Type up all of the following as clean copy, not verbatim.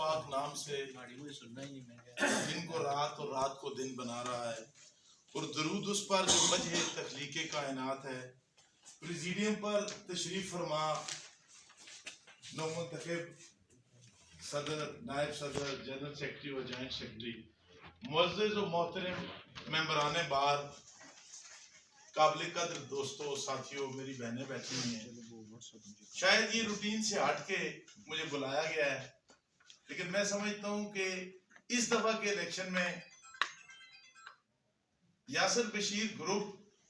पाक नाम से दिन को रात और रात को दिन बना रहा है, और दरूद उस पर जो वजह तख्लीक़े कायनात है। प्रेसिडियम पर तशरीफ फरमा नौमुंतखब सदर, नायब सदर, जनरल सेक्रेटरी और जॉइंट सेक्रेटरी, मुअज़्ज़िज़ और मोहतरम मेंबरान बार, काबिल कद्र दोस्तों, साथियों, मेरी बहनें बैठी हुई हैं। शायद ये रूटीन से हट के मुझे बुलाया गया है, लेकिन मैं समझता हूँ कि इस दफा के इलेक्शन में यासिर बशीर ग्रुप,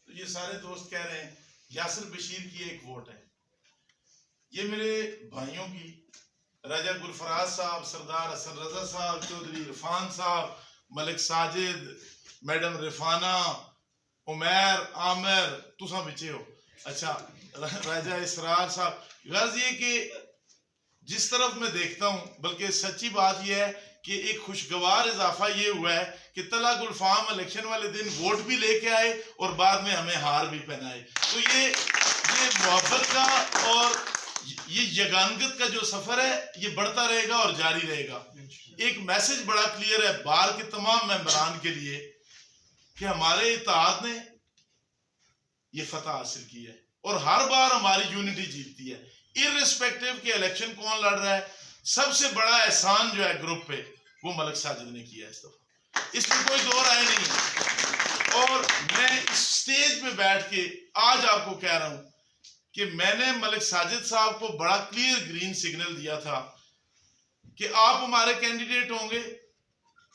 तो ये सारे दोस्त कह रहे हैं यासिर बशीर की एक वोट है। ये मेरे भाइयों की, राजा गुलफराज साहब, सरदार हसन रजा साहब, चौधरी इरफान साहब, मलिक साजिद, मैडम रिफाना, उमैर, आमिर, तुसा बिचे हो, अच्छा, राजा इसरार साहब। गर्ज ये कि जिस तरफ मैं देखता हूँ, बल्कि सच्ची बात यह है कि एक खुशगवार इजाफा ये हुआ है कि तला गुलफाम इलेक्शन वाले दिन वोट भी लेके आए और बाद में हमें हार भी पहनाए। तो ये मोहब्बत का और ये यगानगत का जो सफर है ये बढ़ता रहेगा और जारी रहेगा। एक मैसेज बड़ा क्लियर है बार के तमाम मेंबरान के लिए कि हमारे इत्तेहाद ने ये फतह हासिल की है और हर बार हमारी यूनिटी जीतती है, इर्रिस्पेक्टिव के इलेक्शन कौन लड़ रहा है। सबसे बड़ा एहसान जो है ग्रुप पे वो मलिक साजिद ने किया है इस दफा, इसमें कोई दो राय नहीं है। और मैं इस स्टेज पे बैठ के आज आपको कह रहा हूं कि मैंने मलिक साजिद साहब को बड़ा क्लियर ग्रीन सिग्नल दिया था कि आप हमारे कैंडिडेट होंगे,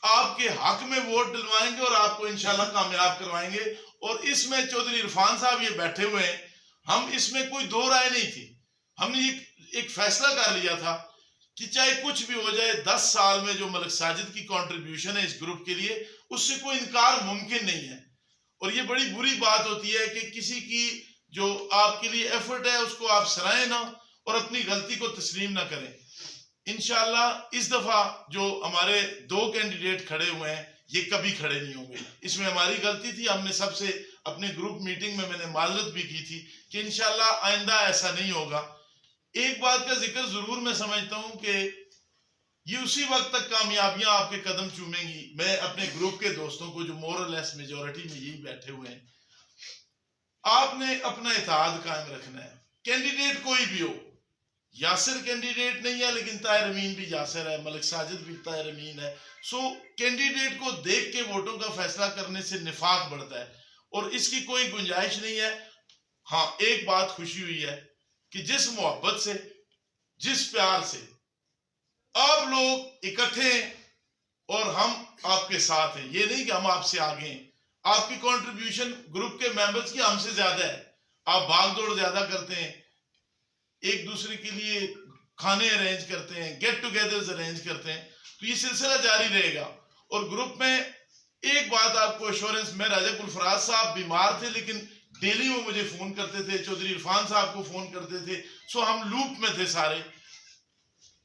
आपके हक में वोट दिलवाएंगे और आपको इंशाल्लाह कामयाब करवाएंगे। और इसमें चौधरी इरफान साहब ये बैठे हुए हैं, हम इसमें कोई दो राय नहीं थी। हमने एक फैसला कर लिया था कि चाहे कुछ भी हो जाए, 10 साल में जो मलिक साजिद की कंट्रीब्यूशन है इस ग्रुप के लिए, उससे कोई इनकार मुमकिन नहीं है। और ये बड़ी बुरी बात होती है कि किसी की जो आपके लिए एफर्ट है उसको आप सराहें ना और अपनी गलती को तस्लीम ना करें। इंशाल्लाह इस दफा जो हमारे 2 कैंडिडेट खड़े हुए हैं ये कभी खड़े नहीं होंगे, इसमें हमारी गलती थी। हमने सबसे अपने ग्रुप मीटिंग में मैंने माजरत भी की थी कि इंशाल्लाह आइंदा ऐसा नहीं होगा। एक बात का जिक्र जरूर मैं समझता हूं कि ये उसी वक्त तक कामयाबियां आपके कदम चूमेंगी। मैं अपने ग्रुप के दोस्तों को जो मोरलेस मेजोरिटी में यही बैठे हुए हैं, आपने अपना इत्तेहाद कायम रखना है। कैंडिडेट कोई भी हो, यासिर कैंडिडेट नहीं है लेकिन ताहिर अमीन भी यासिर है, मलिक साजिद भी ताहिर अमीन है। सो कैंडिडेट को देख के वोटों का फैसला करने से निफाक बढ़ता है और इसकी कोई गुंजाइश नहीं है। हाँ, एक बात खुशी हुई है कि जिस मोहब्बत से, जिस प्यार से आप लोग इकट्ठे हैं और हम आपके साथ हैं, ये नहीं कि हम आपसे आगे हैं। आपकी कंट्रीब्यूशन ग्रुप के मेंबर्स की हमसे ज्यादा है, आप भाग दौड़ ज्यादा करते हैं, एक दूसरे के लिए खाने अरेंज करते हैं, गेट टुगेदर्स अरेंज करते हैं, तो ये सिलसिला जारी रहेगा। और ग्रुप में एक बात आपको एश्योरेंस, मैं राजा गुलफराज साहब बीमार थे लेकिन डेली वो मुझे फोन करते थे, चौधरी इरफान साहब को फोन करते थे, सो हम लूप में थे सारे।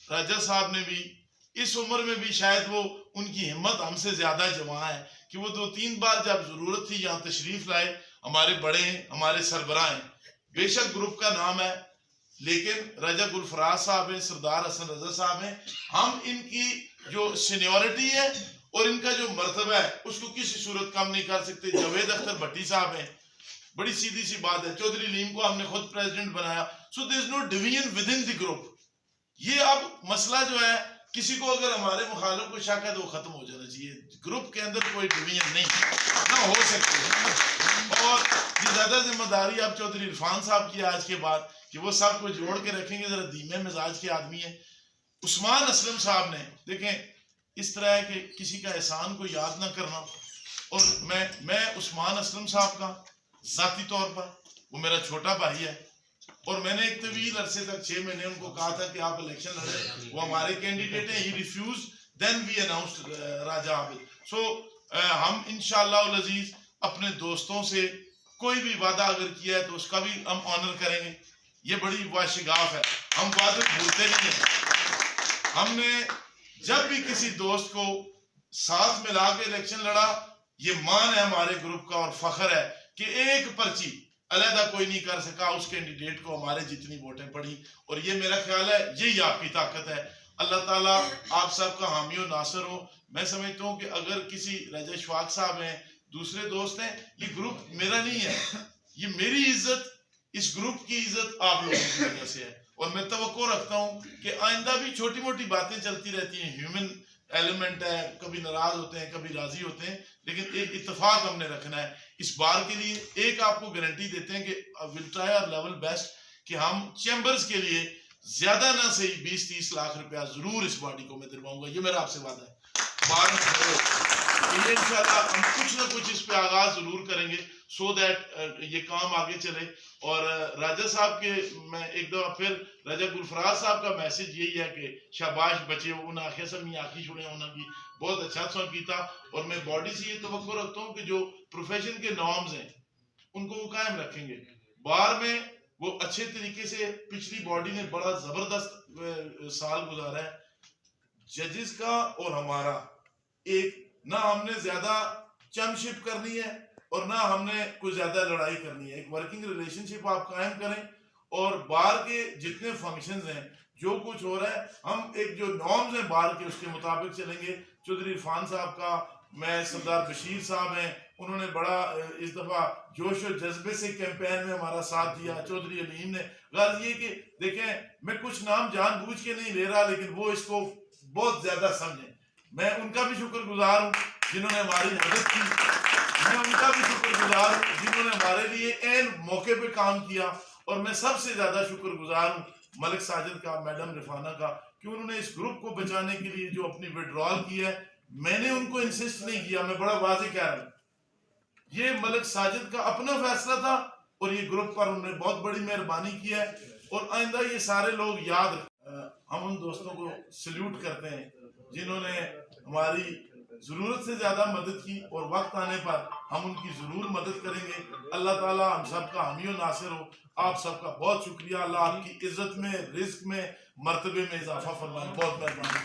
राजा साहब ने भी इस उम्र में भी शायद वो उनकी हिम्मत हमसे ज्यादा जमा है कि वो 2-3 बार जब जरूरत थी यहाँ तशरीफ लाए। हमारे बड़े हैं, हमारे सरबराह हैं, बेशक ग्रुप का नाम है लेकिन राजा गुलफराज साहब हैं, सरदार हसन रजा साहब हैं। हम इनकी जो सीनियोरिटी है और इनका जो मर्तबा है उसको किसी सूरत कम नहीं कर सकते। जावेद अख्तर भट्टी साहब हैं, बड़ी सीधी सी बात है, चौधरी लीम को हमने खुद प्रेसिडेंट बनाया। So there is no division within the group. ये अब मसला जो है, किसी को अगर हमारे मुखालिफ को शक है तो वो खत्म हो जाना चाहिए। ग्रुप के अंदर कोई डिवीजन नहीं ना हो सकती है। और ये ज्यादा जिम्मेदारी अब चौधरी इरफान साहब की आज के बाद कि वो सबको जोड़ के रखेंगे। जरा धीमे मिजाज के आदमी है। उस्मान असलम साहब ने, देखें, इस तरह है कि किसी का एहसान को याद ना करना। और मैं उस्मान असलम साहब का जाती तौर पर, वो मेरा छोटा भाई है और मैंने एक तवील अरसे तक 6 महीने उनको कहा था कि आप इलेक्शन लड़े, वो हमारे कैंडिडेट हैं। He refuse, then we announced Raja Abid. So हम इंशाअल्लाह अजीज अपने दोस्तों से कोई भी वादा अगर किया है तो उसका भी हम ऑनर करेंगे। ये बड़ी वाशिगाफ है, हम वादे भूलते नहीं है। हमने जब भी किसी दोस्त को साथ मिला के इलेक्शन लड़ा, ये मान है हमारे ग्रुप का और फख्र है कि एक पर्ची अलहदा कोई नहीं कर सका उस कैंडिडेट को हमारे जितनी वोटें पड़ी। और ये मेरा ख्याल है यही आपकी ताकत है। अल्लाह ताला आप सबका हामी और नासर हो। मैं समझता हूँ कि अगर किसी रजा शवाक साहब हैं, दूसरे दोस्त हैं, ये ग्रुप मेरा नहीं है, ये मेरी इज्जत, इस ग्रुप की इज्जत आप लोगों की वजह से है। और मैं तवक्को रखता हूँ कि आइंदा भी छोटी मोटी बातें चलती रहती हैं, ह्यूमन एलिमेंट है, कभी नाराज होते हैं, कभी राजी होते हैं, लेकिन एक इत्तेफाक हमने रखना है। इस बार के लिए एक आपको गारंटी देते हैं कि will try our level best कि हम चैम्बर्स के लिए ज्यादा ना सही 20-30 लाख रुपया जरूर इस बॉडी को मैं दिलवाऊंगा, ये मेरा आपसे वादा है। ये इंशाल्लाह हम कुछ ना कुछ इस पे आगाज जरूर करेंगे सो दैट ये काम आगे चले। और राजा साहब के मैं एक दफा फिर राजा गुलफराज साहब का मैसेज यही है कि शाबाश बचे उन्हें आखिर सब आखी छुड़े उन्होंने बहुत अच्छा सा किया। और मैं बॉडी से ये तवक्को रखता हूँ कि जो प्रोफेशन के नॉर्म्स हैं उनको वो कायम रखेंगे। बार में वो अच्छे तरीके से पिछली बॉडी ने बड़ा जबरदस्त साल गुजारा है जजेस का और हमारा। एक ना हमने ज्यादा चैंपियनशिप करनी है और ना हमने कोई ज्यादा लड़ाई करनी है। एक वर्किंग रिलेशनशिप आप कायम करें और बार के जितने फंक्शंस हैं, जो कुछ हो रहा है, हम एक जो नॉर्म्स हैं बार के उसके मुताबिक चलेंगे। चौधरी इरफान साहब का, मैं सरदार बशीर साहब हैं, उन्होंने बड़ा इस दफा जोश और जज्बे से कैंपेन में हमारा साथ दिया। चौधरी अलीम ने गर्ज ये कि देखें मैं कुछ नाम जानबूझ के नहीं ले रहा, लेकिन वो इसको बहुत ज्यादा समझें। मैं उनका भी शुक्रगुजार हूँ जिन्होंने हमारी मदद की, मैं उनका भी शुक्रगुजार हूँ जिन्होंने हमारे लिए एन मौके पे काम किया। और मैं सबसे ज्यादा शुक्रगुजार हूँ मलिक साजिद का, मैडम रिफाना का, कि उन्होंने इस ग्रुप को बचाने के लिए जो अपनी विड्रॉल की है, मैंने उनको इंसिस्ट नहीं किया, मैं बड़ा वाज़ेह कह रहा हूँ, ये मलिक साजिद का अपना फैसला था और ये ग्रुप पर उन्होंने बहुत बड़ी मेहरबानी की है। और आइंदा ये सारे लोग याद, हम उन दोस्तों को सल्यूट करते हैं जिन्होंने हमारी जरूरत से ज्यादा मदद की और वक्त आने पर हम उनकी जरूर मदद करेंगे। अल्लाह ताला हम सबका हामी और नासिर हो। आप सबका बहुत शुक्रिया। अल्लाह आपकी इज्जत में, रिस्क में, मर्तबे में इजाफा फरमाए। बहुत मेहरबानी।